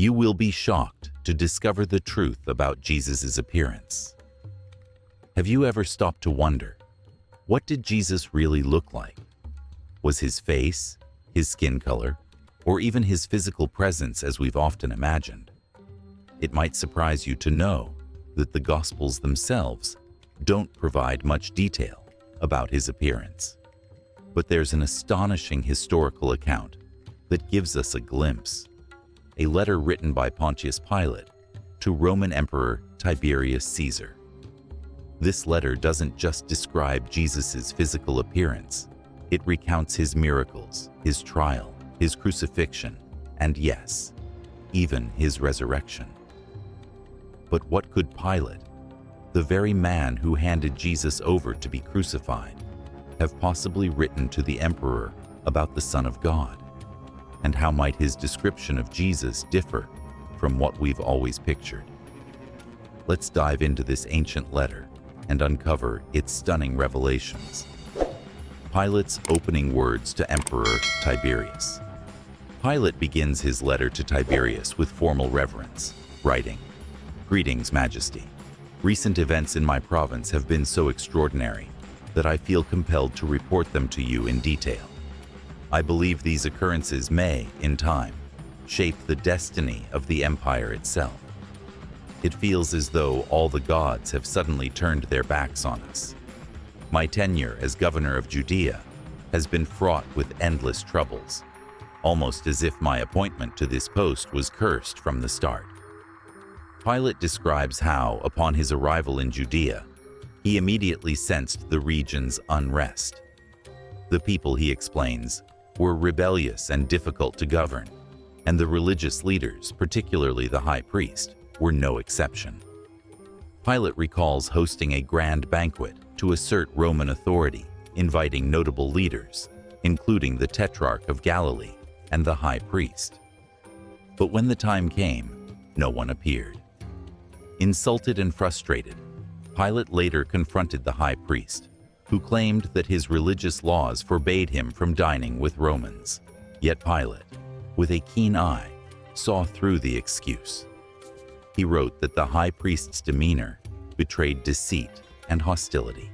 You will be shocked to discover the truth about Jesus' appearance. Have you ever stopped to wonder, what did Jesus really look like? Was his face, his skin color, or even his physical presence as we've often imagined? It might surprise you to know that the Gospels themselves don't provide much detail about his appearance. But there's an astonishing historical account that gives us a glimpse. A letter written by Pontius Pilate to Roman Emperor Tiberius Caesar. This letter doesn't just describe Jesus' physical appearance. It recounts his miracles, his trial, his crucifixion, and yes, even his resurrection. But what could Pilate, the very man who handed Jesus over to be crucified, have possibly written to the emperor about the Son of God? And how might his description of Jesus differ from what we've always pictured? Let's dive into this ancient letter and uncover its stunning revelations. Pilate's opening words to Emperor Tiberius. Pilate begins his letter to Tiberius with formal reverence, writing, "Greetings, Majesty. Recent events in my province have been so extraordinary that I feel compelled to report them to you in detail. I believe these occurrences may, in time, shape the destiny of the empire itself. It feels as though all the gods have suddenly turned their backs on us. My tenure as governor of Judea has been fraught with endless troubles, almost as if my appointment to this post was cursed from the start." Pilate describes how, upon his arrival in Judea, he immediately sensed the region's unrest. The people, he explains, were rebellious and difficult to govern, and the religious leaders, particularly the high priest, were no exception. Pilate recalls hosting a grand banquet to assert Roman authority, inviting notable leaders, including the Tetrarch of Galilee and the high priest. But when the time came, no one appeared. Insulted and frustrated, Pilate later confronted the high priest, who claimed that his religious laws forbade him from dining with Romans. Yet Pilate, with a keen eye, saw through the excuse. He wrote that the high priest's demeanor betrayed deceit and hostility.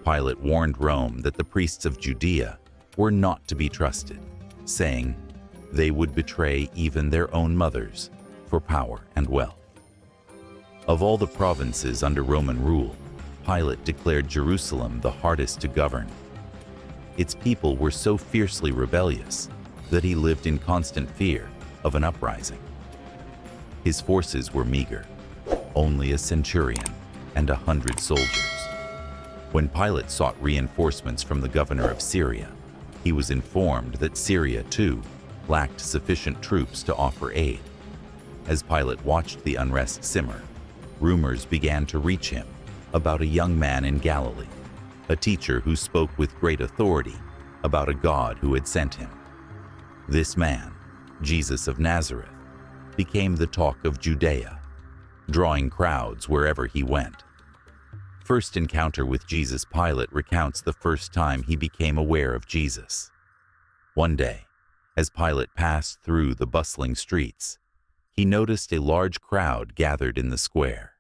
Pilate warned Rome that the priests of Judea were not to be trusted, saying they would betray even their own mothers for power and wealth. Of all the provinces under Roman rule, Pilate declared Jerusalem the hardest to govern. Its people were so fiercely rebellious that he lived in constant fear of an uprising. His forces were meager, only a centurion and 100 soldiers. When Pilate sought reinforcements from the governor of Syria, he was informed that Syria, too, lacked sufficient troops to offer aid. As Pilate watched the unrest simmer, rumors began to reach him about a young man in Galilee, a teacher who spoke with great authority about a God who had sent him. This man, Jesus of Nazareth, became the talk of Judea, drawing crowds wherever he went. First encounter with Jesus. Pilate recounts the first time he became aware of Jesus. One day, as Pilate passed through the bustling streets, he noticed a large crowd gathered in the square.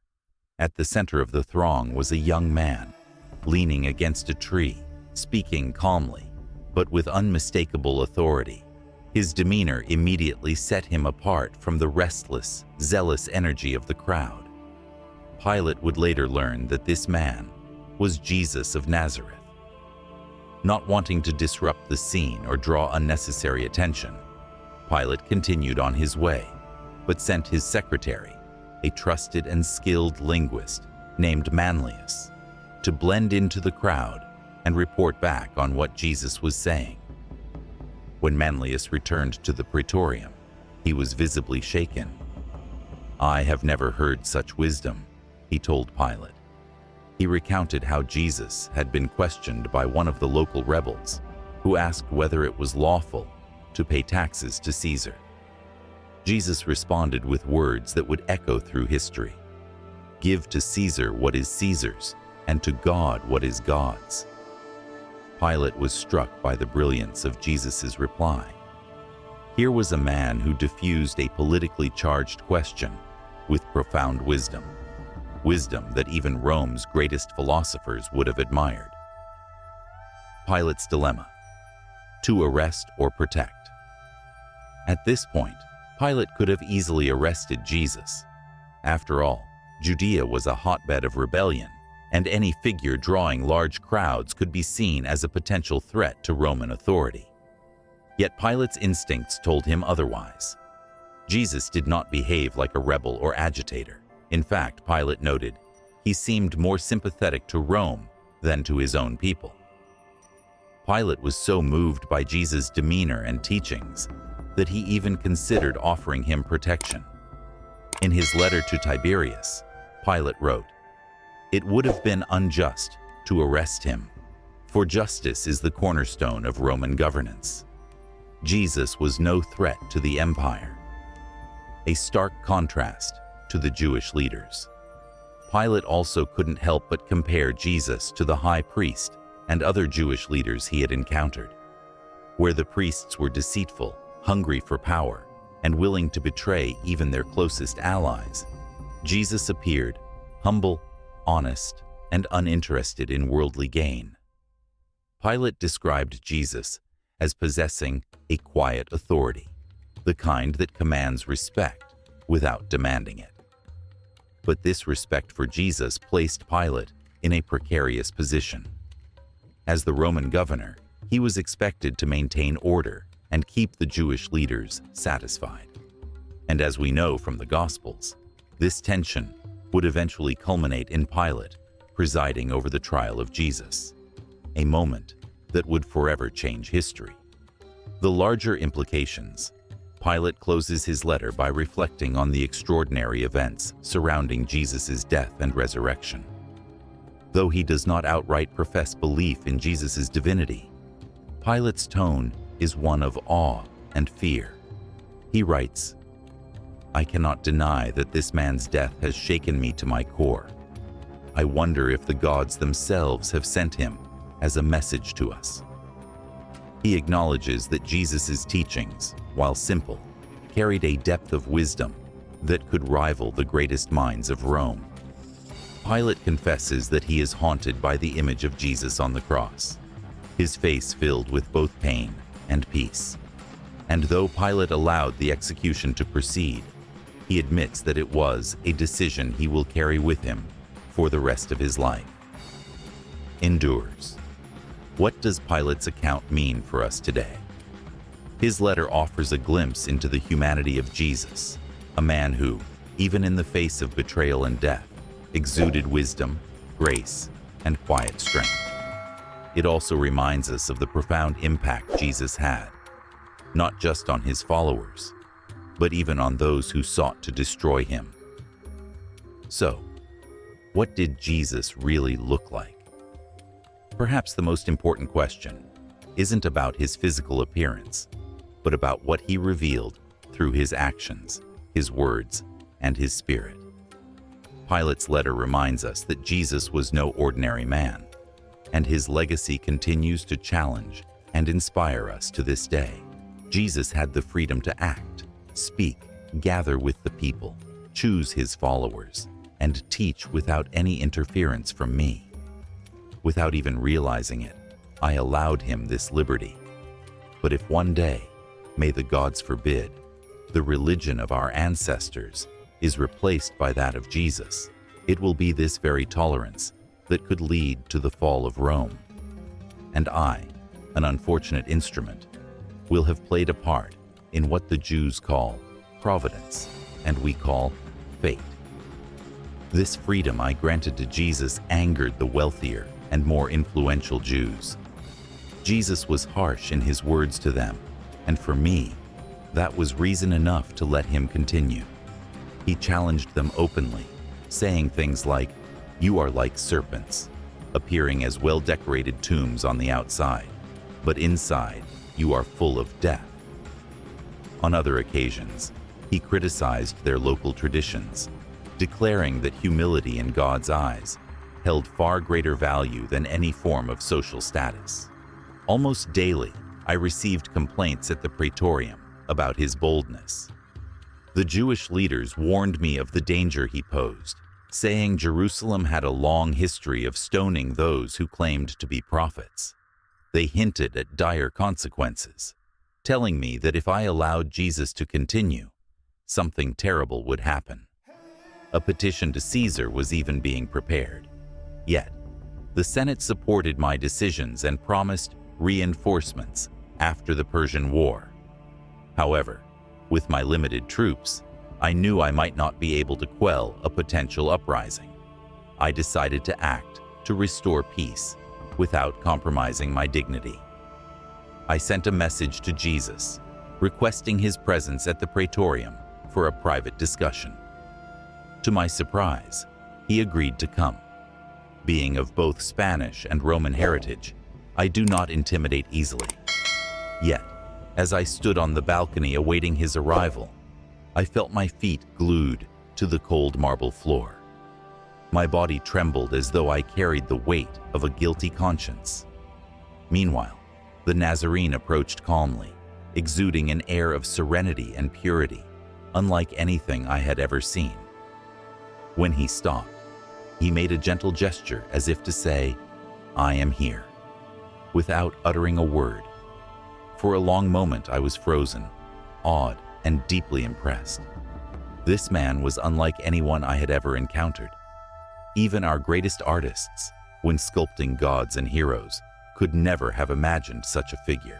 At the center of the throng was a young man, leaning against a tree, speaking calmly, but with unmistakable authority. His demeanor immediately set him apart from the restless, zealous energy of the crowd. Pilate would later learn that this man was Jesus of Nazareth. Not wanting to disrupt the scene or draw unnecessary attention, Pilate continued on his way, but sent his secretary, a trusted and skilled linguist named Manlius, to blend into the crowd and report back on what Jesus was saying. When Manlius returned to the praetorium, he was visibly shaken. "I have never heard such wisdom," he told Pilate. He recounted how Jesus had been questioned by one of the local rebels, who asked whether it was lawful to pay taxes to Caesar. Jesus responded with words that would echo through history. "Give to Caesar what is Caesar's, and to God what is God's." Pilate was struck by the brilliance of Jesus' reply. Here was a man who diffused a politically charged question with profound wisdom, wisdom that even Rome's greatest philosophers would have admired. Pilate's dilemma: to arrest or protect. At this point, Pilate could have easily arrested Jesus. After all, Judea was a hotbed of rebellion, and any figure drawing large crowds could be seen as a potential threat to Roman authority. Yet Pilate's instincts told him otherwise. Jesus did not behave like a rebel or agitator. In fact, Pilate noted, he seemed more sympathetic to Rome than to his own people. Pilate was so moved by Jesus' demeanor and teachings that he even considered offering him protection. In his letter to Tiberius, Pilate wrote, "It would have been unjust to arrest him, for justice is the cornerstone of Roman governance." Jesus was no threat to the empire, a stark contrast to the Jewish leaders. Pilate also couldn't help but compare Jesus to the high priest and other Jewish leaders he had encountered. Where the priests were deceitful, hungry for power, and willing to betray even their closest allies, Jesus appeared humble, honest, and uninterested in worldly gain. Pilate described Jesus as possessing a quiet authority, the kind that commands respect without demanding it. But this respect for Jesus placed Pilate in a precarious position. As the Roman governor, he was expected to maintain order and keep the Jewish leaders satisfied. And as we know from the Gospels, this tension would eventually culminate in Pilate presiding over the trial of Jesus, a moment that would forever change history. The larger implications: Pilate closes his letter by reflecting on the extraordinary events surrounding Jesus' death and resurrection. Though he does not outright profess belief in Jesus' divinity, Pilate's tone is one of awe and fear. He writes, "I cannot deny that this man's death has shaken me to my core. I wonder if the gods themselves have sent him as a message to us." He acknowledges that Jesus' teachings, while simple, carried a depth of wisdom that could rival the greatest minds of Rome. Pilate confesses that he is haunted by the image of Jesus on the cross, his face filled with both pain and peace. And though Pilate allowed the execution to proceed, he admits that it was a decision he will carry with him for the rest of his life. Endures. What does Pilate's account mean for us today? His letter offers a glimpse into the humanity of Jesus, a man who, even in the face of betrayal and death, exuded wisdom, grace, and quiet strength. It also reminds us of the profound impact Jesus had, not just on his followers, but even on those who sought to destroy him. So, what did Jesus really look like? Perhaps the most important question isn't about his physical appearance, but about what he revealed through his actions, his words, and his spirit. Pilate's letter reminds us that Jesus was no ordinary man, and his legacy continues to challenge and inspire us to this day. Jesus had the freedom to act, speak, gather with the people, choose his followers, and teach without any interference from me. Without even realizing it, I allowed him this liberty. But if one day, may the gods forbid, the religion of our ancestors is replaced by that of Jesus, it will be this very tolerance that could lead to the fall of Rome. And I, an unfortunate instrument, will have played a part in what the Jews call providence and we call fate. This freedom I granted to Jesus angered the wealthier and more influential Jews. Jesus was harsh in his words to them, and for me, that was reason enough to let him continue. He challenged them openly, saying things like, "You are like serpents, appearing as well-decorated tombs on the outside, but inside you are full of death." On other occasions, he criticized their local traditions, declaring that humility in God's eyes held far greater value than any form of social status. Almost daily, I received complaints at the Praetorium, about his boldness. The Jewish leaders warned me of the danger he posed, saying Jerusalem had a long history of stoning those who claimed to be prophets. They hinted at dire consequences, telling me that if I allowed Jesus to continue, something terrible would happen. A petition to Caesar was even being prepared. Yet, the Senate supported my decisions and promised reinforcements after the Persian War. However, with my limited troops, I knew I might not be able to quell a potential uprising. I decided to act to restore peace without compromising my dignity. I sent a message to Jesus, requesting his presence at the Praetorium for a private discussion. To my surprise, he agreed to come. Being of both Spanish and Roman heritage, I do not intimidate easily. Yet, as I stood on the balcony awaiting his arrival, I felt my feet glued to the cold marble floor. My body trembled as though I carried the weight of a guilty conscience. Meanwhile, the Nazarene approached calmly, exuding an air of serenity and purity, unlike anything I had ever seen. When he stopped, he made a gentle gesture as if to say, "I am here," without uttering a word. For a long moment I was frozen, awed, and deeply impressed. This man was unlike anyone I had ever encountered. Even our greatest artists, when sculpting gods and heroes, could never have imagined such a figure.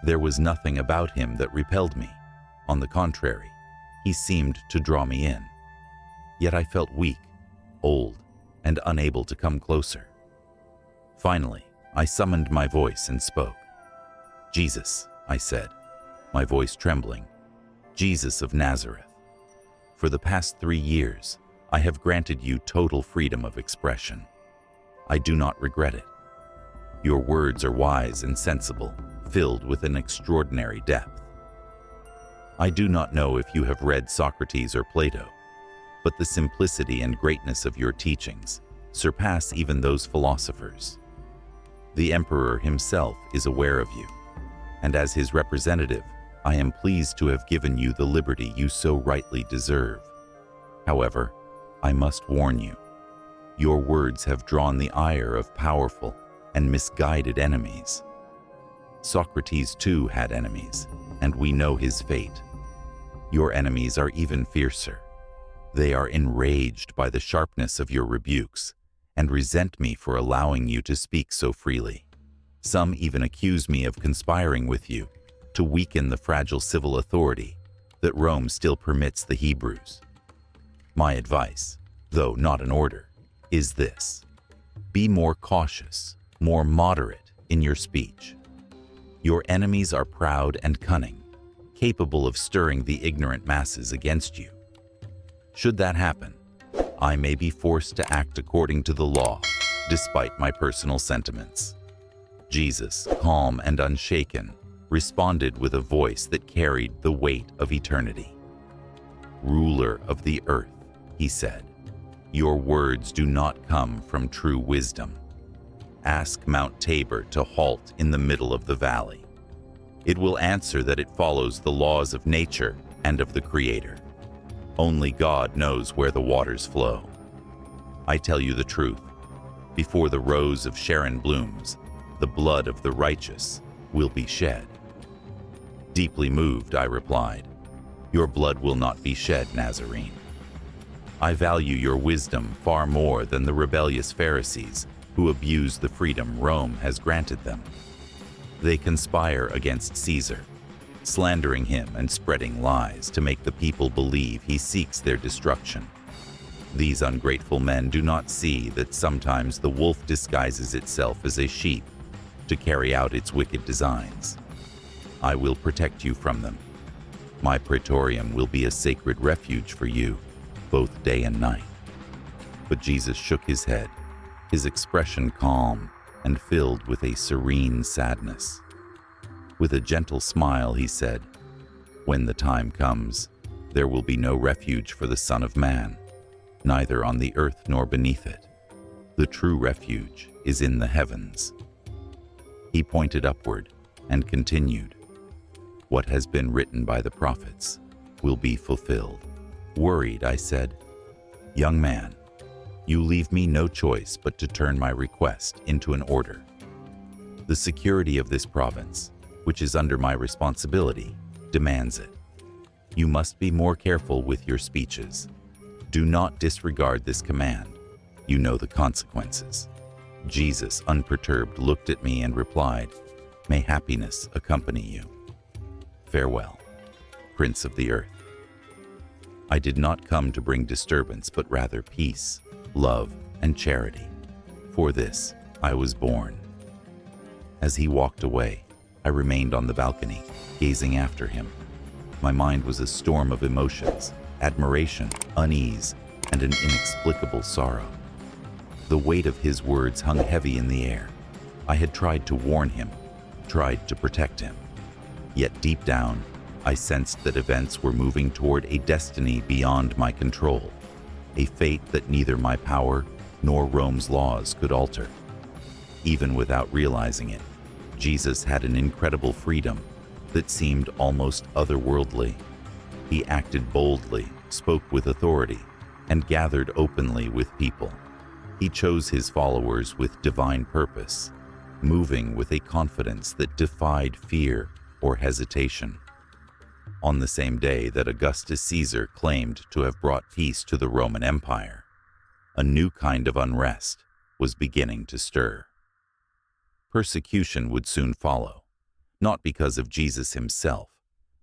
There was nothing about him that repelled me. On the contrary, he seemed to draw me in. Yet I felt weak, old, and unable to come closer. Finally, I summoned my voice and spoke. "Jesus," I said, my voice trembling, "Jesus of Nazareth. For the past 3 years, I have granted you total freedom of expression. I do not regret it. Your words are wise and sensible, filled with an extraordinary depth. I do not know if you have read Socrates or Plato, but the simplicity and greatness of your teachings surpass even those philosophers. The emperor himself is aware of you, and as his representative, I am pleased to have given you the liberty you so rightly deserve. However, I must warn you, your words have drawn the ire of powerful and misguided enemies. Socrates too had enemies, and we know his fate. Your enemies are even fiercer. They are enraged by the sharpness of your rebukes and resent me for allowing you to speak so freely. Some even accuse me of conspiring with you to weaken the fragile civil authority that Rome still permits the Hebrews. My advice, though not an order, is this: be more cautious, more moderate in your speech. Your enemies are proud and cunning, capable of stirring the ignorant masses against you. Should that happen, I may be forced to act according to the law, despite my personal sentiments." Jesus, calm and unshaken, responded with a voice that carried the weight of eternity. "Ruler of the earth," he said, "your words do not come from true wisdom. Ask Mount Tabor to halt in the middle of the valley. It will answer that it follows the laws of nature and of the Creator. Only God knows where the waters flow. I tell you the truth, before the rose of Sharon blooms, the blood of the righteous will be shed." Deeply moved, I replied, "Your blood will not be shed, Nazarene. I value your wisdom far more than the rebellious Pharisees who abuse the freedom Rome has granted them. They conspire against Caesar, slandering him and spreading lies to make the people believe he seeks their destruction. These ungrateful men do not see that sometimes the wolf disguises itself as a sheep to carry out its wicked designs. I will protect you from them. My praetorium will be a sacred refuge for you, both day and night." But Jesus shook his head, his expression calm and filled with a serene sadness. With a gentle smile, he said, "When the time comes, there will be no refuge for the Son of Man, neither on the earth nor beneath it. The true refuge is in the heavens." He pointed upward and continued, What has been written by the prophets will be fulfilled. Worried, I said, "Young man, you leave me no choice but to turn my request into an order. The security of this province, which is under my responsibility, demands it. You must be more careful with your speeches. Do not disregard this command. You know the consequences." Jesus, unperturbed, looked at me and replied, "May happiness accompany you. Farewell, Prince of the Earth." I did not come to bring disturbance, but rather peace, love, and charity. For this I was born. As he walked away, I remained on the balcony, gazing after him. My mind was a storm of emotions, admiration, unease, and an inexplicable sorrow. The weight of his words hung heavy in the air. I had tried to warn him, tried to protect him. Yet deep down, I sensed that events were moving toward a destiny beyond my control, a fate that neither my power nor Rome's laws could alter. Even without realizing it, Jesus had an incredible freedom that seemed almost otherworldly. He acted boldly, spoke with authority, and gathered openly with people. He chose his followers with divine purpose, moving with a confidence that defied fear or hesitation. On the same day that Augustus Caesar claimed to have brought peace to the Roman Empire, a new kind of unrest was beginning to stir. Persecution would soon follow, not because of Jesus himself,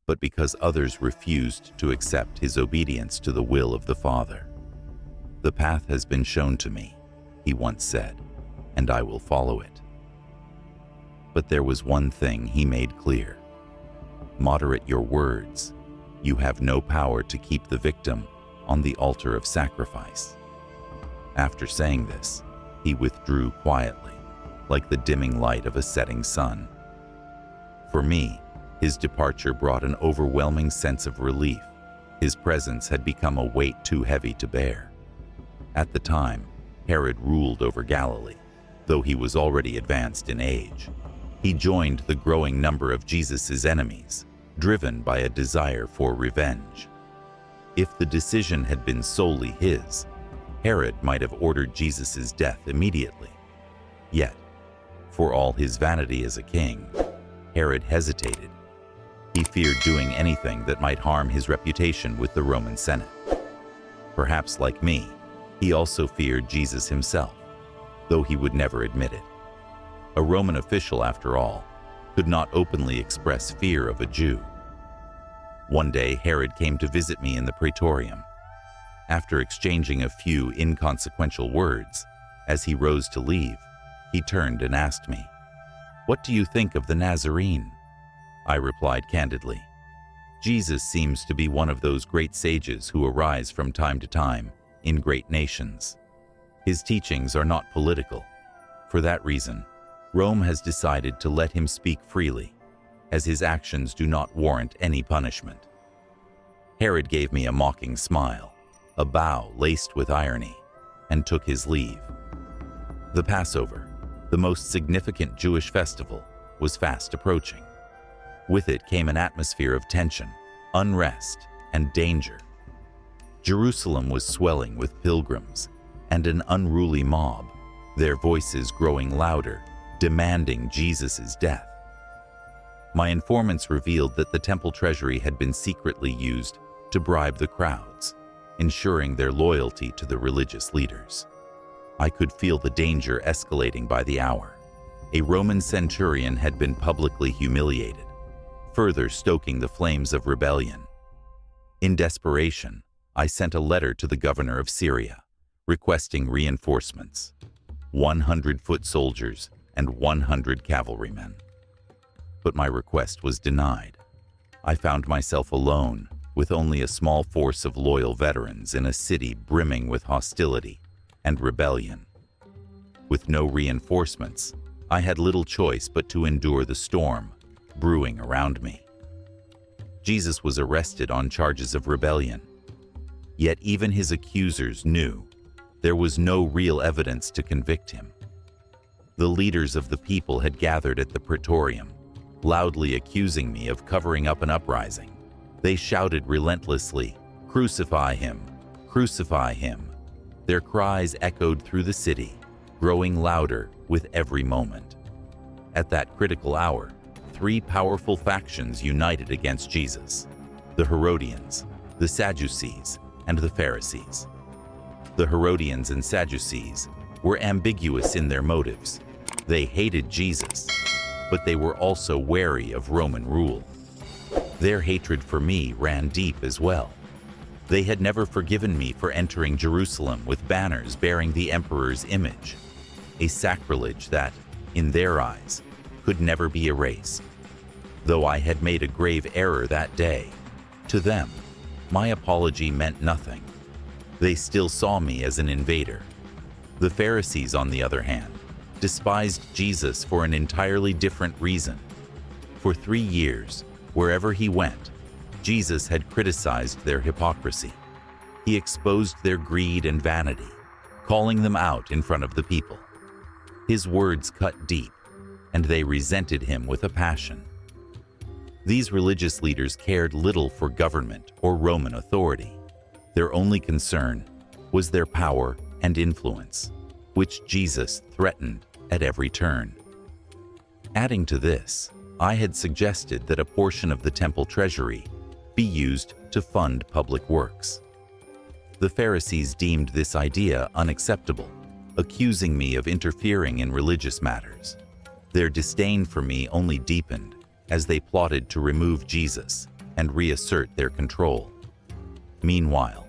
but because others refused to accept his obedience to the will of the Father. "The path has been shown to me," he once said, "and I will follow it." But there was one thing he made clear. Moderate your words. You have no power to keep the victim on the altar of sacrifice. After saying this, he withdrew quietly, like the dimming light of a setting sun. For me, his departure brought an overwhelming sense of relief. His presence had become a weight too heavy to bear. At the time, Herod ruled over Galilee, though he was already advanced in age. He joined the growing number of Jesus' enemies, driven by a desire for revenge. If the decision had been solely his, Herod might have ordered Jesus' death immediately. Yet, for all his vanity as a king, Herod hesitated. He feared doing anything that might harm his reputation with the Roman Senate. Perhaps like me, he also feared Jesus himself, though he would never admit it. A Roman official, after all, could not openly express fear of a Jew. One day, Herod came to visit me in the praetorium. After exchanging a few inconsequential words, as he rose to leave, he turned and asked me, "What do you think of the Nazarene?" I replied candidly, "Jesus seems to be one of those great sages who arise from time to time in great nations. His teachings are not political. For that reason, Rome has decided to let him speak freely, as his actions do not warrant any punishment." Herod gave me a mocking smile, a bow laced with irony, and took his leave. The Passover, the most significant Jewish festival, was fast approaching. With it came an atmosphere of tension, unrest, and danger. Jerusalem was swelling with pilgrims and an unruly mob, their voices growing louder, demanding Jesus' death. My informants revealed that the temple treasury had been secretly used to bribe the crowds, ensuring their loyalty to the religious leaders. I could feel the danger escalating by the hour. A Roman centurion had been publicly humiliated, further stoking the flames of rebellion. In desperation, I sent a letter to the governor of Syria, requesting reinforcements, 100 foot soldiers and 100 cavalrymen. But my request was denied. I found myself alone, with only a small force of loyal veterans in a city brimming with hostility and rebellion. With no reinforcements, I had little choice but to endure the storm brewing around me. Jesus was arrested on charges of rebellion. Yet even his accusers knew there was no real evidence to convict him. The leaders of the people had gathered at the praetorium, loudly accusing me of covering up an uprising. They shouted relentlessly, "Crucify him! Crucify him!" Their cries echoed through the city, growing louder with every moment. At that critical hour, three powerful factions united against Jesus: the Herodians, the Sadducees, and the Pharisees. The Herodians and Sadducees were ambiguous in their motives. They hated Jesus, but they were also wary of Roman rule. Their hatred for me ran deep as well. They had never forgiven me for entering Jerusalem with banners bearing the emperor's image, a sacrilege that, in their eyes, could never be erased. Though I had made a grave error that day, to them, my apology meant nothing. They still saw me as an invader. The Pharisees, on the other hand, despised Jesus for an entirely different reason. For 3 years, wherever he went, Jesus had criticized their hypocrisy. He exposed their greed and vanity, calling them out in front of the people. His words cut deep, and they resented him with a passion. These religious leaders cared little for government or Roman authority. Their only concern was their power and influence, which Jesus threatened at every turn. Adding to this, I had suggested that a portion of the temple treasury be used to fund public works. The Pharisees deemed this idea unacceptable, accusing me of interfering in religious matters. Their disdain for me only deepened as they plotted to remove Jesus and reassert their control. Meanwhile,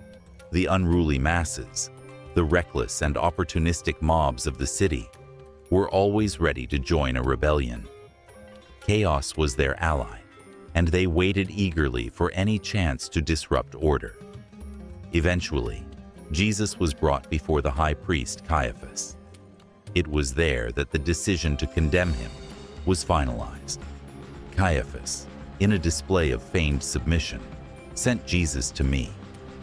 the unruly masses, the reckless and opportunistic mobs of the city, were always ready to join a rebellion. Chaos was their ally, and they waited eagerly for any chance to disrupt order. Eventually, Jesus was brought before the high priest Caiaphas. It was there that the decision to condemn him was finalized. Caiaphas, in a display of feigned submission, sent Jesus to me,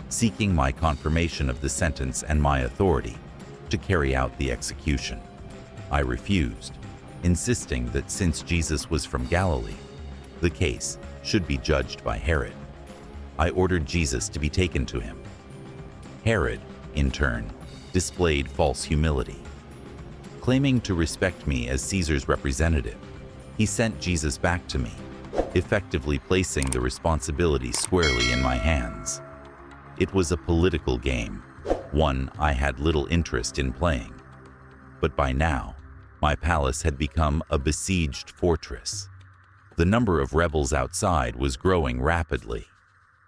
seeking my confirmation of the sentence and my authority to carry out the execution. I refused, insisting that since Jesus was from Galilee, the case should be judged by Herod. I ordered Jesus to be taken to him. Herod, in turn, displayed false humility. Claiming to respect me as Caesar's representative, he sent Jesus back to me, effectively placing the responsibility squarely in my hands. It was a political game, one I had little interest in playing. But by now, my palace had become a besieged fortress. The number of rebels outside was growing rapidly.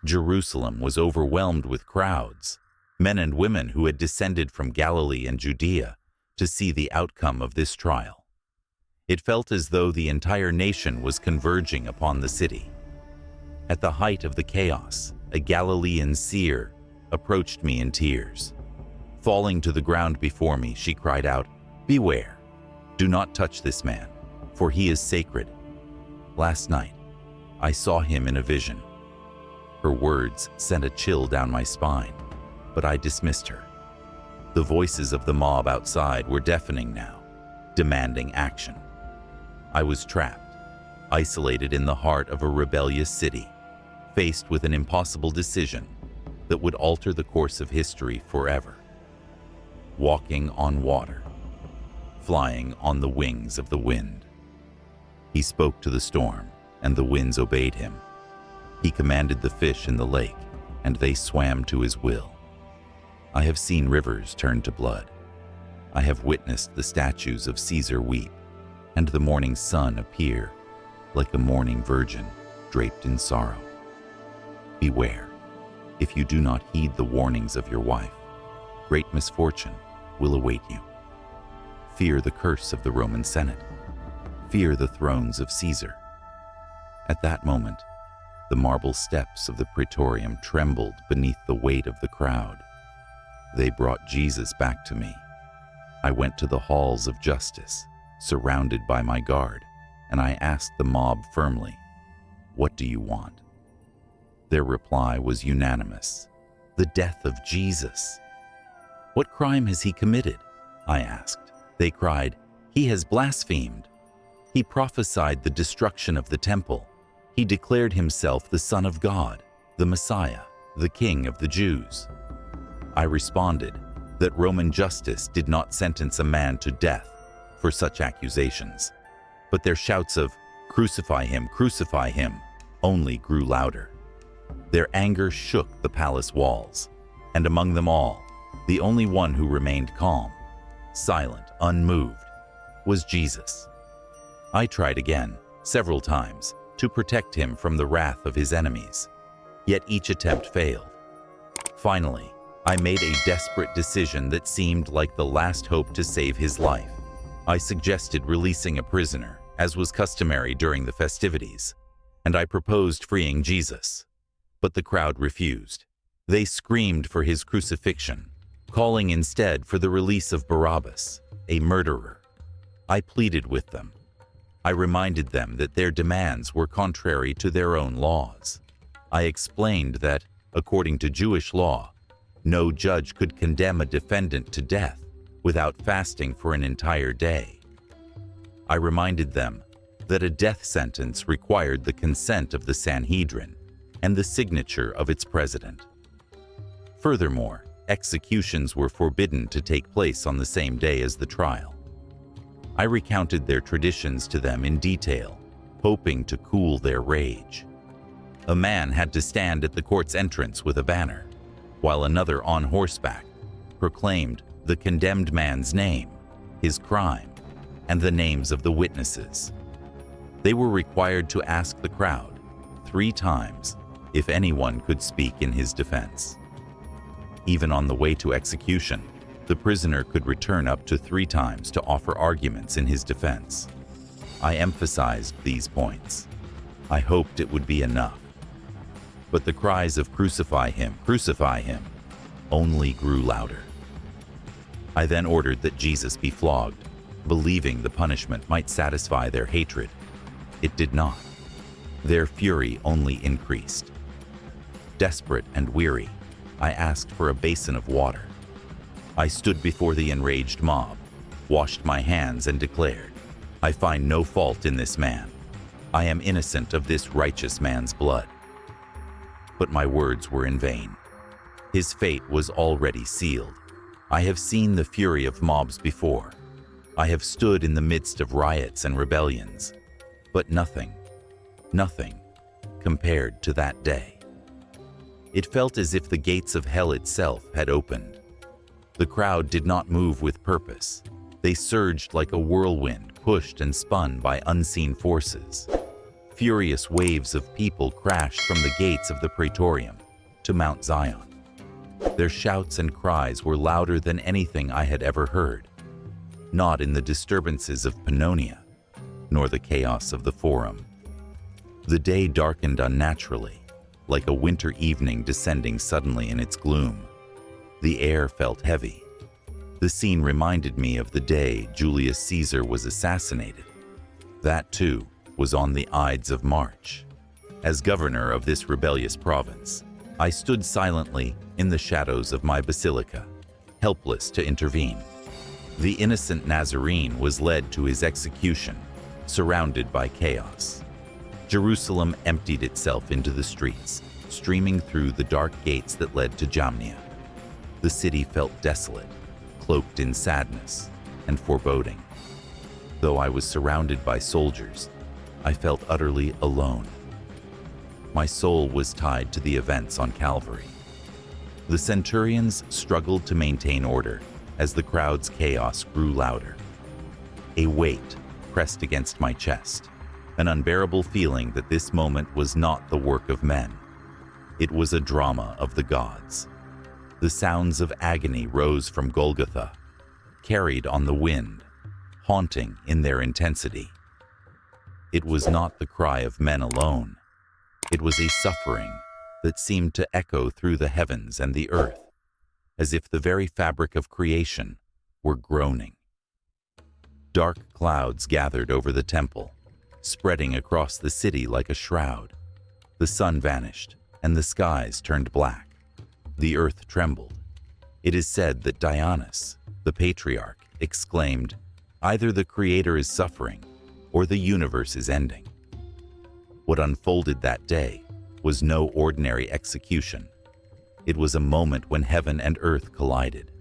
Jerusalem was overwhelmed with crowds, men and women who had descended from Galilee and Judea to see the outcome of this trial. It felt as though the entire nation was converging upon the city. At the height of the chaos, a Galilean seer approached me in tears. Falling to the ground before me, she cried out, "Beware! Do not touch this man, for he is sacred. Last night, I saw him in a vision." Her words sent a chill down my spine, but I dismissed her. The voices of the mob outside were deafening now, demanding action. I was trapped, isolated in the heart of a rebellious city, faced with an impossible decision that would alter the course of history forever. Walking on water, flying on the wings of the wind. He spoke to the storm, and the winds obeyed him. He commanded the fish in the lake, and they swam to his will. I have seen rivers turn to blood. I have witnessed the statues of Caesar weep, and the morning sun appear like a mourning virgin draped in sorrow. Beware, if you do not heed the warnings of your wife, great misfortune will await you. Fear the curse of the Roman Senate. Fear the thrones of Caesar. At that moment, the marble steps of the praetorium trembled beneath the weight of the crowd. They brought Jesus back to me. I went to the halls of justice, surrounded by my guard, and I asked the mob firmly, "What do you want?" Their reply was unanimous: the death of Jesus. "What crime has he committed?" I asked. They cried, "He has blasphemed." He prophesied the destruction of the temple. He declared himself the Son of God, the Messiah, the King of the Jews. I responded that Roman justice did not sentence a man to death for such accusations, but their shouts of crucify him, only grew louder. Their anger shook the palace walls, and among them all, the only one who remained calm, silent, unmoved, was Jesus. I tried again, several times, to protect him from the wrath of his enemies, yet each attempt failed. Finally, I made a desperate decision that seemed like the last hope to save his life. I suggested releasing a prisoner, as was customary during the festivities, and I proposed freeing Jesus. But the crowd refused. They screamed for his crucifixion, calling instead for the release of Barabbas, a murderer. I pleaded with them. I reminded them that their demands were contrary to their own laws. I explained that, according to Jewish law, no judge could condemn a defendant to death without fasting for an entire day. I reminded them that a death sentence required the consent of the Sanhedrin and the signature of its president. Furthermore, executions were forbidden to take place on the same day as the trial. I recounted their traditions to them in detail, hoping to cool their rage. A man had to stand at the court's entrance with a banner, while another on horseback proclaimed the condemned man's name, his crime, and the names of the witnesses. They were required to ask the crowd 3 times if anyone could speak in his defense. Even on the way to execution, the prisoner could return up to 3 times to offer arguments in his defense. I emphasized these points. I hoped it would be enough. But the cries of crucify him, only grew louder. I then ordered that Jesus be flogged, believing the punishment might satisfy their hatred. It did not. Their fury only increased. Desperate and weary, I asked for a basin of water. I stood before the enraged mob, washed my hands, and declared, I find no fault in this man. I am innocent of this righteous man's blood. But my words were in vain. His fate was already sealed. I have seen the fury of mobs before. I have stood in the midst of riots and rebellions, but nothing compared to that day. It felt as if the gates of hell itself had opened. The crowd did not move with purpose. They surged like a whirlwind, pushed and spun by unseen forces. Furious waves of people crashed from the gates of the Praetorium to Mount Zion. Their shouts and cries were louder than anything I had ever heard, not in the disturbances of Pannonia, nor the chaos of the Forum. The day darkened unnaturally, like a winter evening descending suddenly in its gloom. The air felt heavy. The scene reminded me of the day Julius Caesar was assassinated. That, too, was on the Ides of March. As governor of this rebellious province, I stood silently in the shadows of my basilica, helpless to intervene. The innocent Nazarene was led to his execution, surrounded by chaos. Jerusalem emptied itself into the streets, streaming through the dark gates that led to Jamnia. The city felt desolate, cloaked in sadness and foreboding. Though I was surrounded by soldiers, I felt utterly alone. My soul was tied to the events on Calvary. The centurions struggled to maintain order as the crowd's chaos grew louder. A weight pressed against my chest, an unbearable feeling that this moment was not the work of men. It was a drama of the gods. The sounds of agony rose from Golgotha, carried on the wind, haunting in their intensity. It was not the cry of men alone. It was a suffering that seemed to echo through the heavens and the earth, as if the very fabric of creation were groaning. Dark clouds gathered over the temple, spreading across the city like a shroud. The sun vanished, and the skies turned black. The earth trembled. It is said that Dionysus, the patriarch, exclaimed, "Either the Creator is suffering, or the universe is ending. What unfolded that day was no ordinary execution. It was a moment when heaven and earth collided.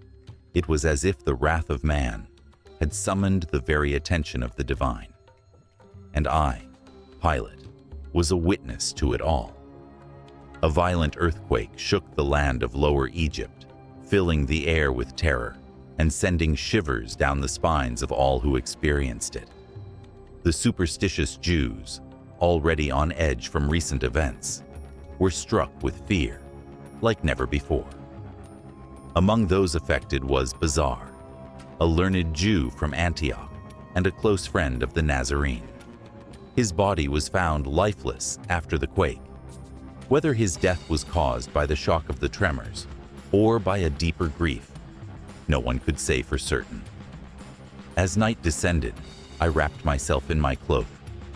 It was as if the wrath of man had summoned the very attention of the divine. And I, Pilate, was a witness to it all. A violent earthquake shook the land of Lower Egypt, filling the air with terror and sending shivers down the spines of all who experienced it. The superstitious Jews, already on edge from recent events, were struck with fear like never before. Among those affected was Bazar, a learned Jew from Antioch and a close friend of the Nazarene. His body was found lifeless after the quake. Whether his death was caused by the shock of the tremors or by a deeper grief, no one could say for certain. As night descended, I wrapped myself in my cloak,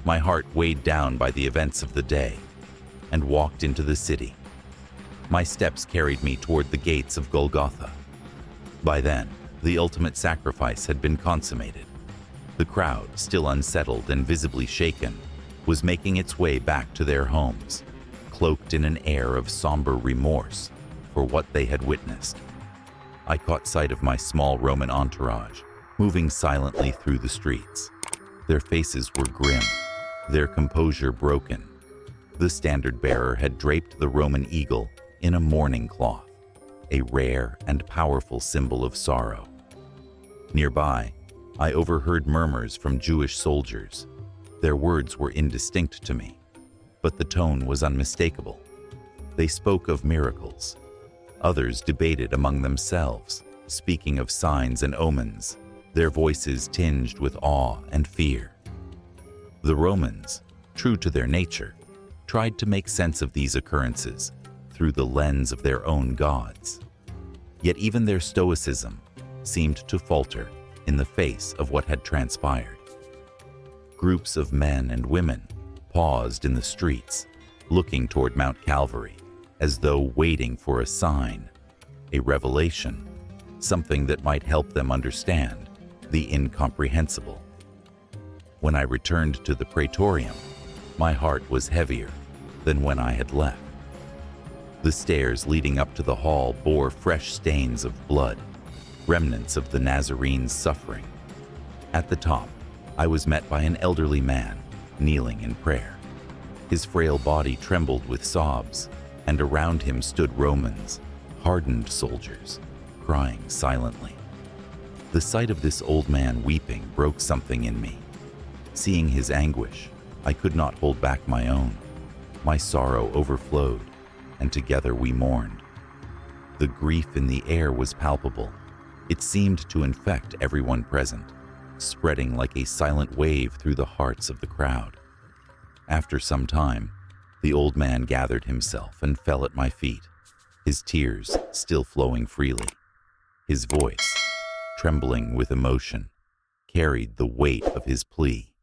my heart weighed down by the events of the day, and walked into the city. My steps carried me toward the gates of Golgotha. By then, the ultimate sacrifice had been consummated. The crowd, still unsettled and visibly shaken, was making its way back to their homes, cloaked in an air of somber remorse for what they had witnessed. I caught sight of my small Roman entourage, moving silently through the streets. Their faces were grim, their composure broken. The standard-bearer had draped the Roman eagle in a mourning cloth, a rare and powerful symbol of sorrow. Nearby, I overheard murmurs from Jewish soldiers. Their words were indistinct to me, but the tone was unmistakable. They spoke of miracles. Others debated among themselves, speaking of signs and omens, their voices tinged with awe and fear. The Romans, true to their nature, tried to make sense of these occurrences through the lens of their own gods. Yet even their stoicism seemed to falter in the face of what had transpired. Groups of men and women paused in the streets, looking toward Mount Calvary, as though waiting for a sign, a revelation, something that might help them understand the incomprehensible. When I returned to the praetorium, my heart was heavier than when I had left. The stairs leading up to the hall bore fresh stains of blood, remnants of the Nazarene's suffering. At the top, I was met by an elderly man kneeling in prayer. His frail body trembled with sobs, and around him stood Romans, hardened soldiers, crying silently. The sight of this old man weeping broke something in me. Seeing his anguish, I could not hold back my own. My sorrow overflowed, and together we mourned. The grief in the air was palpable. It seemed to infect everyone present, spreading like a silent wave through the hearts of the crowd. After some time, the old man gathered himself and fell at my feet, his tears still flowing freely. His voice, trembling with emotion, carried the weight of his plea.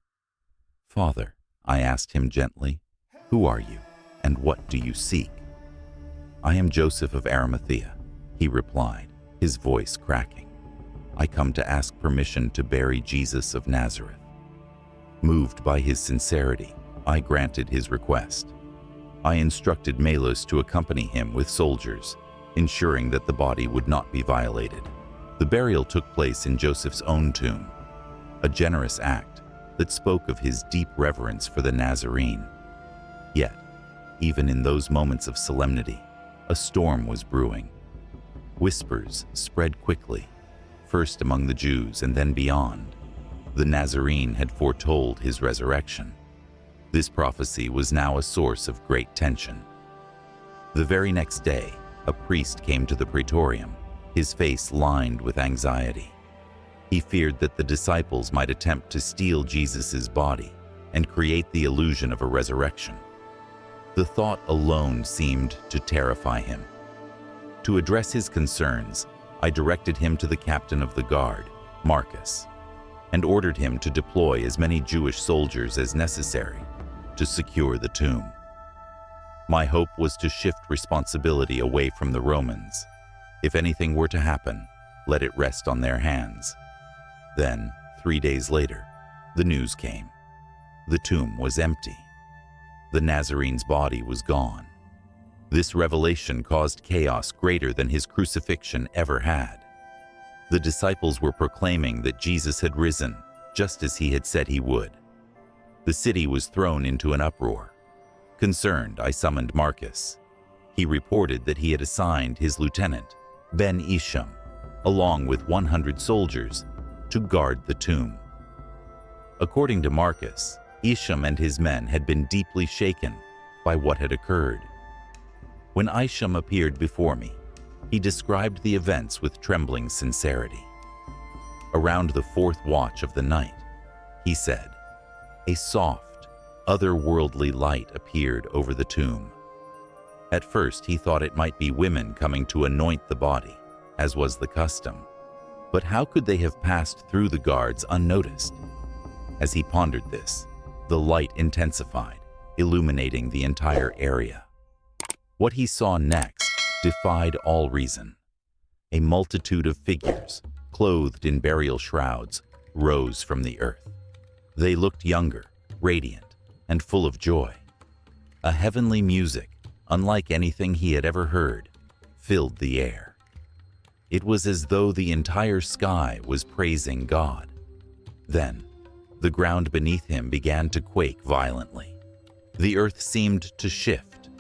"Father," I asked him gently, "who are you, and what do you seek?" "I am Joseph of Arimathea," he replied, his voice cracking. "I come to ask permission to bury Jesus of Nazareth." Moved by his sincerity, I granted his request. I instructed Malus to accompany him with soldiers, ensuring that the body would not be violated. The burial took place in Joseph's own tomb, a generous act that spoke of his deep reverence for the Nazarene. Yet, even in those moments of solemnity, a storm was brewing. Whispers spread quickly, first among the Jews and then beyond. The Nazarene had foretold his resurrection. This prophecy was now a source of great tension. The very next day, a priest came to the praetorium, his face lined with anxiety. He feared that the disciples might attempt to steal Jesus' body and create the illusion of a resurrection. The thought alone seemed to terrify him. To address his concerns, I directed him to the captain of the guard, Marcus, and ordered him to deploy as many Jewish soldiers as necessary to secure the tomb. My hope was to shift responsibility away from the Romans. If anything were to happen, let it rest on their hands. Then, 3 days later, the news came. The tomb was empty. The Nazarene's body was gone. This revelation caused chaos greater than his crucifixion ever had. The disciples were proclaiming that Jesus had risen, just as he had said he would. The city was thrown into an uproar. Concerned, I summoned Marcus. He reported that he had assigned his lieutenant, Ben Isham, along with 100 soldiers, to guard the tomb. According to Marcus, Isham and his men had been deeply shaken by what had occurred. When Isham appeared before me, he described the events with trembling sincerity. Around the fourth watch of the night, he said, a soft, otherworldly light appeared over the tomb. At first, he thought it might be women coming to anoint the body, as was the custom. But how could they have passed through the guards unnoticed? As he pondered this, the light intensified, illuminating the entire area. What he saw next defied all reason. A multitude of figures, clothed in burial shrouds, rose from the earth. They looked younger, radiant, and full of joy. A heavenly music, unlike anything he had ever heard, filled the air. It was as though the entire sky was praising God. Then, the ground beneath him began to quake violently. The earth seemed to shift,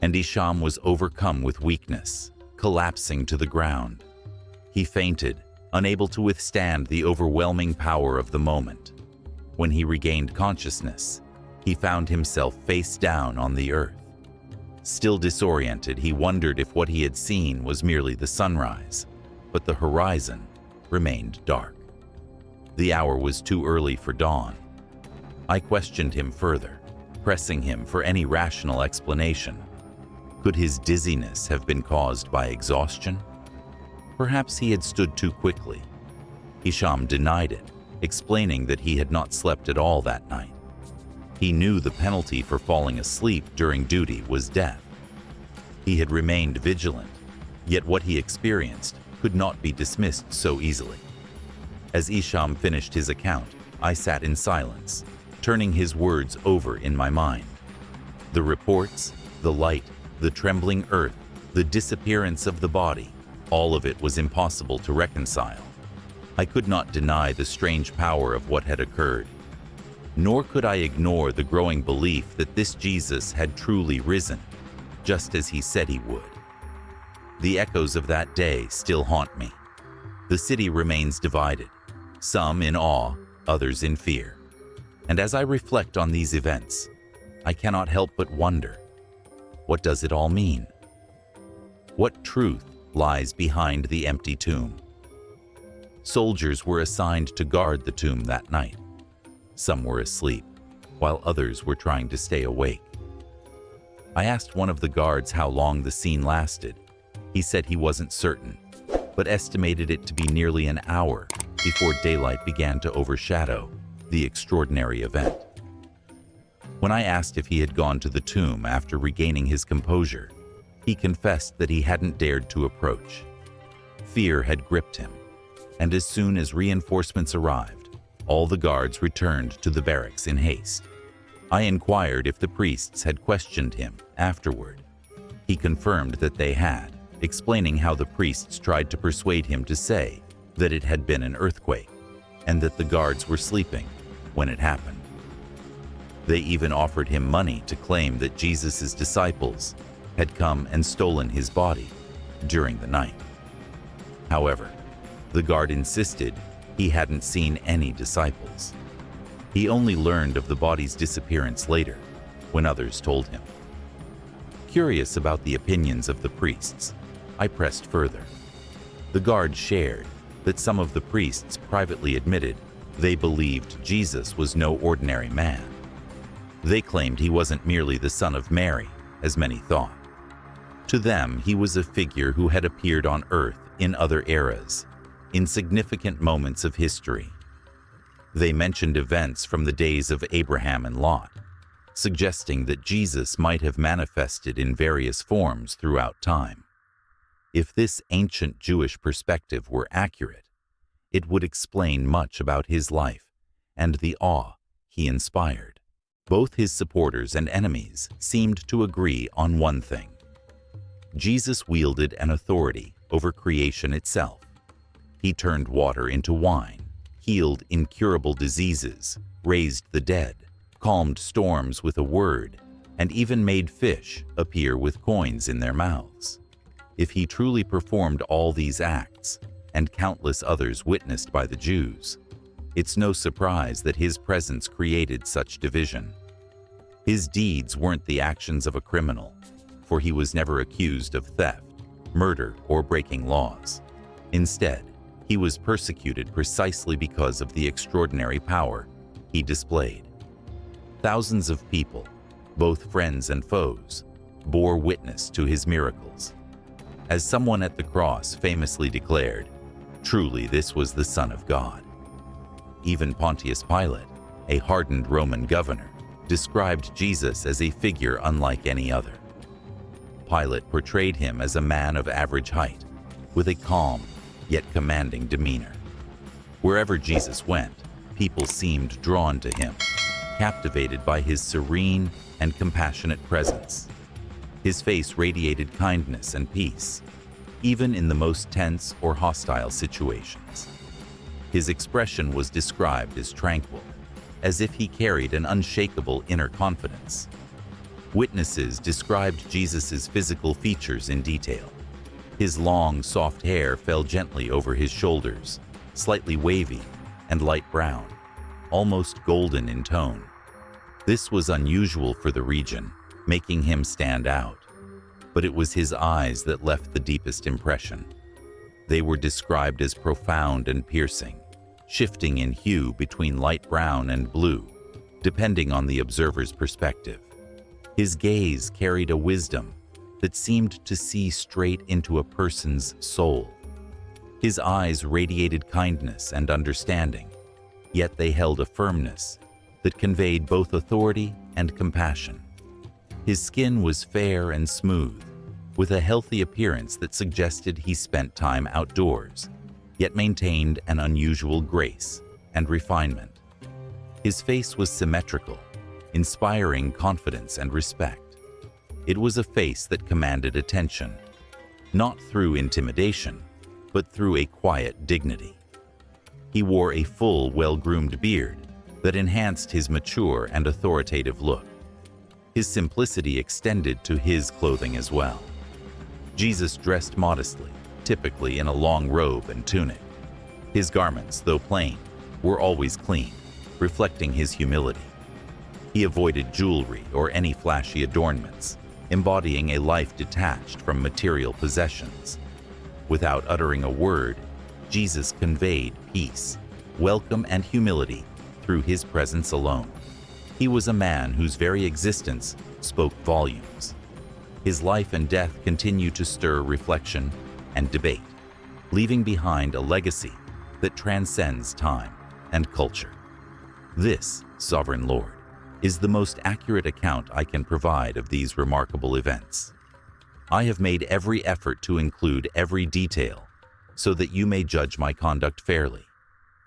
and Isham was overcome with weakness, collapsing to the ground. He fainted, unable to withstand the overwhelming power of the moment. When he regained consciousness, he found himself face down on the earth. Still disoriented, he wondered if what he had seen was merely the sunrise, but the horizon remained dark. The hour was too early for dawn. I questioned him further, pressing him for any rational explanation. Could his dizziness have been caused by exhaustion? Perhaps he had stood too quickly. Isham denied it, explaining that he had not slept at all that night. He knew the penalty for falling asleep during duty was death. He had remained vigilant, yet what he experienced could not be dismissed so easily. As Isham finished his account, I sat in silence, turning his words over in my mind. The reports, the light, the trembling earth, the disappearance of the body, all of it was impossible to reconcile. I could not deny the strange power of what had occurred. Nor could I ignore the growing belief that this Jesus had truly risen, just as he said he would. The echoes of that day still haunt me. The city remains divided, some in awe, others in fear. And as I reflect on these events, I cannot help but wonder, what does it all mean? What truth lies behind the empty tomb? Soldiers were assigned to guard the tomb that night. Some were asleep, while others were trying to stay awake. I asked one of the guards how long the scene lasted. He said he wasn't certain, but estimated it to be nearly an hour before daylight began to overshadow the extraordinary event. When I asked if he had gone to the tomb after regaining his composure, he confessed that he hadn't dared to approach. Fear had gripped him, and as soon as reinforcements arrived, all the guards returned to the barracks in haste. I inquired if the priests had questioned him afterward. He confirmed that they had, explaining how the priests tried to persuade him to say that it had been an earthquake and that the guards were sleeping when it happened. They even offered him money to claim that Jesus' disciples had come and stolen his body during the night. However, the guard insisted he hadn't seen any disciples. He only learned of the body's disappearance later, when others told him. Curious about the opinions of the priests, I pressed further. The guard shared that some of the priests privately admitted they believed Jesus was no ordinary man. They claimed he wasn't merely the son of Mary, as many thought. To them, he was a figure who had appeared on earth in other eras, in significant moments of history. They mentioned events from the days of Abraham and Lot, suggesting that Jesus might have manifested in various forms throughout time. If this ancient Jewish perspective were accurate, it would explain much about his life and the awe he inspired. Both his supporters and enemies seemed to agree on one thing. Jesus wielded an authority over creation itself. He turned water into wine, healed incurable diseases, raised the dead, calmed storms with a word, and even made fish appear with coins in their mouths. If he truly performed all these acts, and countless others witnessed by the Jews, it's no surprise that his presence created such division. His deeds weren't the actions of a criminal, for he was never accused of theft, murder, or breaking laws. Instead, he was persecuted precisely because of the extraordinary power he displayed. Thousands of people, both friends and foes, bore witness to his miracles. As someone at the cross famously declared, "Truly this was the Son of God." Even Pontius Pilate, a hardened Roman governor, described Jesus as a figure unlike any other. Pilate portrayed him as a man of average height, with a calm yet commanding demeanor. Wherever Jesus went, people seemed drawn to him, captivated by his serene and compassionate presence. His face radiated kindness and peace, even in the most tense or hostile situations. His expression was described as tranquil, as if he carried an unshakable inner confidence. Witnesses described Jesus' physical features in detail. His long, soft hair fell gently over his shoulders, slightly wavy and light brown, almost golden in tone. This was unusual for the region, making him stand out. But it was his eyes that left the deepest impression. They were described as profound and piercing, shifting in hue between light brown and blue, depending on the observer's perspective. His gaze carried a wisdom that seemed to see straight into a person's soul. His eyes radiated kindness and understanding, yet they held a firmness that conveyed both authority and compassion. His skin was fair and smooth, with a healthy appearance that suggested he spent time outdoors, yet maintained an unusual grace and refinement. His face was symmetrical, inspiring confidence and respect. It was a face that commanded attention, not through intimidation, but through a quiet dignity. He wore a full, well-groomed beard that enhanced his mature and authoritative look. His simplicity extended to his clothing as well. Jesus dressed modestly, typically in a long robe and tunic. His garments, though plain, were always clean, reflecting his humility. He avoided jewelry or any flashy adornments, embodying a life detached from material possessions. Without uttering a word, Jesus conveyed peace, welcome, and humility through his presence alone. He was a man whose very existence spoke volumes. His life and death continue to stir reflection and debate, leaving behind a legacy that transcends time and culture. This, Sovereign Lord, is the most accurate account I can provide of these remarkable events. I have made every effort to include every detail so that you may judge my conduct fairly,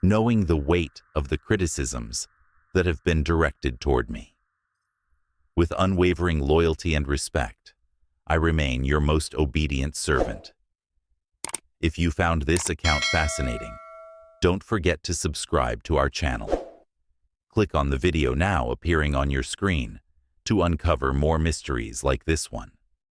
knowing the weight of the criticisms that have been directed toward me. With unwavering loyalty and respect, I remain your most obedient servant. If you found this account fascinating, don't forget to subscribe to our channel. Click on the video now appearing on your screen to uncover more mysteries like this one.